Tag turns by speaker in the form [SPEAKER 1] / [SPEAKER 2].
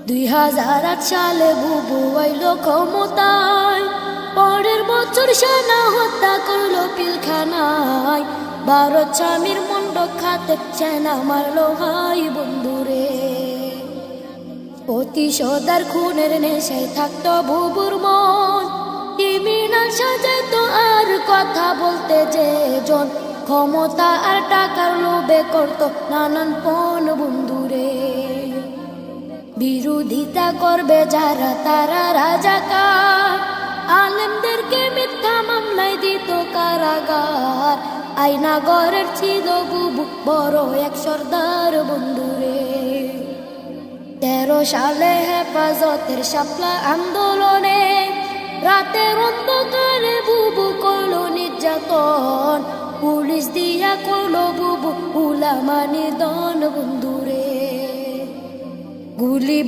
[SPEAKER 1] 2008 সালে বুবু আইলো ক্ষমতায়, পরের বছর সেনা হত্যা করলো পিলখানায়। ভারত স্বামীর মন্ডক খাতে সেনা মারলো ভাই বন্ধুরে। প্রতিশোধার খুনের নেশায় থাকতো বুবুর মন, ক্রিমিনাল সাজাইতো আর কথা বলতে যে জন। ক্ষমতা আর টাকার লোভে করতো নানান পণ বন্ধুরে। বিরোধিতা করবে যারা তারা রাজাকার, আলেমদেরকে মিথ্যা মামলায় দিত কারাগার। আয়নাগরের ছিল বুবু বড় এক সর্দার বন্ধুরে। 13 সালে হেফাজতের শাপলা আন্দোলনে রাতের অন্ধকারে বুবু করলো নির্যাতন। পুলিশ দিয়া করলো বুবু উলামা নিধন বন্ধুরে। গুলি